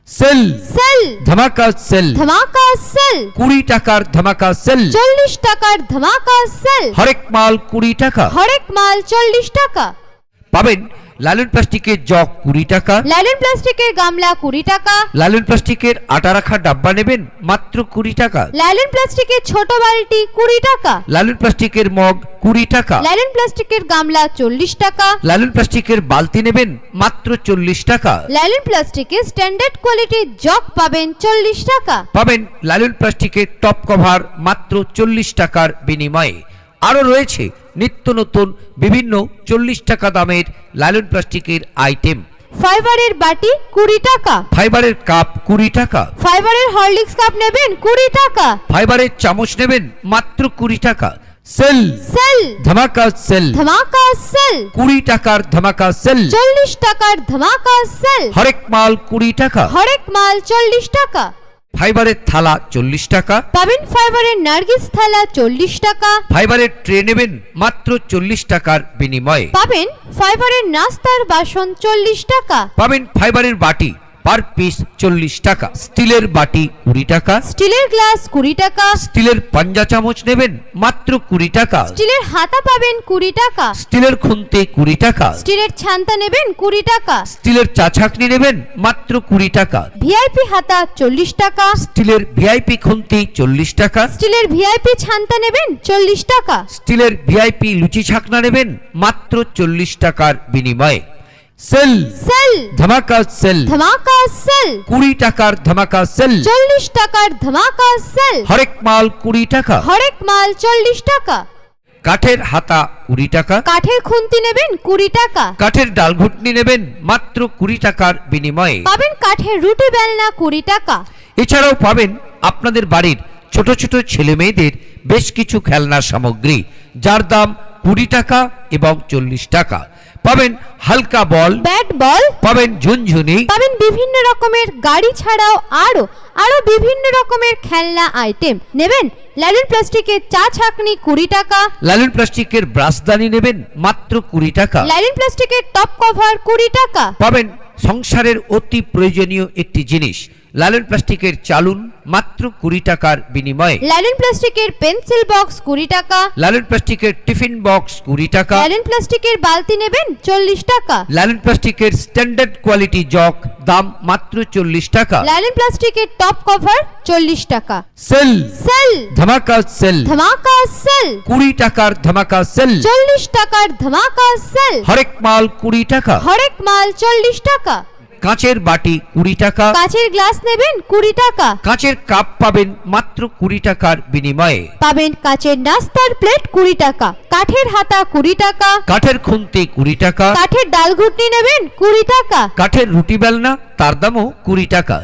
sell sell ধামাকা sell ধামাকা sell 20 টাকার ধামাকা সেল 40 টাকার ধামাকা সেল হরেক মাল 20 টাকা হরেক মাল 40 টাকা পাবেন লালন প্লাস্টিকের জগ 20 টাকা লালন প্লাস্টিকের গামলা 20 টাকা লালন প্লাস্টিকের আটা রাখা ডাব্বা নেবেন মাত্র 20 টাকা লালন প্লাস্টিকের ছোট বালতি 20 টাকা লালন প্লাস্টিকের মগ 20 টাকা লালন প্লাস্টিকের গামলা 40 টাকা লালন প্লাস্টিকের বালতি নেবেন মাত্র 40 টাকা লালন প্লাস্টিকের স্ট্যান্ডার্ড কোয়ালিটির জগ পাবেন 40 টাকা পাবেন লালন প্লাস্টিকের টপ কভার মাত্র 40 টাকার বিনিময়ে আরো রয়েছে নিত্য নতুন বিভিন্ন 40 টাকা দামের লালন প্লাস্টিকের আইটেম ফাইবারের বাটি 20 টাকা ফাইবারের কাপ 20 টাকা ফাইবারের হরলিক্স কাপ নেবেন 20 টাকা ফাইবারের চামচ নেবেন মাত্র 20 টাকা সেল সেল ধামাকা সেল ধামাকা সেল 20 টাকার ধামাকা সেল 40 টাকার ধামাকা সেল হরেক মাল 20 টাকা হরেক মাল 40 টাকা ফাইবারের থালা 40 টাকা পাবেন ফাইবারের নার্গিস থালা 40 টাকা ফাইবারের ট্রে নেবেন মাত্র 40 টাকার বিনিময়ে পাবেন ফাইবারের নাস্তার বাসন 40 টাকা পাবেন ফাইবারের বাটি পার পিস 40 টাকা স্টিলের বাটি 20 টাকা স্টিলের গ্লাস 20 টাকা স্টিলের পাঞ্জা চামচ নেবেন মাত্র 20 টাকা স্টিলের হাতা পাবেন 20 টাকা স্টিলের খুন্তি 20 টাকা স্টিলের ছান্তা নেবেন 20 টাকা স্টিলের চা ছাঁকনি নেবেন মাত্র 20 টাকা ভিআইপি হাতা 40 টাকা স্টিলের ভিআইপি খুন্তি 40 টাকা স্টিলের ভিআইপি ছান্তা নেবেন 40 টাকা স্টিলের ভিআইপি লুচি ছাকনা নেবেন মাত্র 40 টাকার বিনিময়ে সেল সেল ধামাকা সেল ধামাকা সেল 20 টাকার ধামাকা সেল 40 টাকার ধামাকা সেল হরেক মাল 20 টাকা হরেক মাল 40 টাকা কাঠের হাতা 20 টাকা কাঠের খুন্তি নেবেন 20 টাকা কাঠের ডাল ঘুটনি নেবেন মাত্র 20 টাকার বিনিময়ে পাবেন কাঠের রুটি বেলনা 20 টাকা এছাড়াও পাবেন আপনাদের বাড়ির ছোট ছোট ছেলে মেয়েদের বেশ কিছু খেলনার সামগ্রী যার দাম 20 টাকা এবং 40 টাকা পাবেন হালকা বল ব্যাট বল পাবেন ঝুনঝুনি পাবেন বিভিন্ন রকমের গাড়ি ছাড়াও আরো বিভিন্ন রকমের খেলনা আইটেম নেবেন লালন প্লাস্টিকের চা ছাকনি 20 টাকা লালন প্লাস্টিকের ব্রাশদানি নেবেন মাত্র 20 টাকা লালন প্লাস্টিকের টপ কভার 20 টাকা পাবেন সংসারের অতি প্রয়োজনীয় একটি জিনিস লালন প্লাস্টিকের চালুন মাত্র 20 টাকার বিনিময়ে লালন প্লাস্টিকের পেন্সিল বক্স 20 টাকা লালন প্লাস্টিকের টিফিন বক্স 20 টাকা লালন প্লাস্টিকের বালতি নেবেন 40 টাকা লালন প্লাস্টিকের স্ট্যান্ডার্ড কোয়ালিটি জগ দাম মাত্র 40 টাকা লালন প্লাস্টিকের টপ কভার 40 টাকা সেল সেল ধামাকা সেল ধামাকা সেল 20 টাকার ধামাকা সেল 40 টাকার ধামাকা সেল হরেক মাল 20 টাকা হরেক মাল 40 টাকা কাঁচের বাটি 20 টাকা কাচের গ্লাস নেবেন 20 টাকা কাঁচের কাপ পাবেন মাত্র 20 টাকার বিনিময়ে পাবেন কাচের নাস্তার প্লেট 20 টাকা কাঠের হাতা 20 টাকা কাঠের খুন্তি 20 টাকা কাঠের ডাল ঘুটনি নেবেন 20 টাকা কাঠের রুটি বেলনা তার দামও 20 টাকা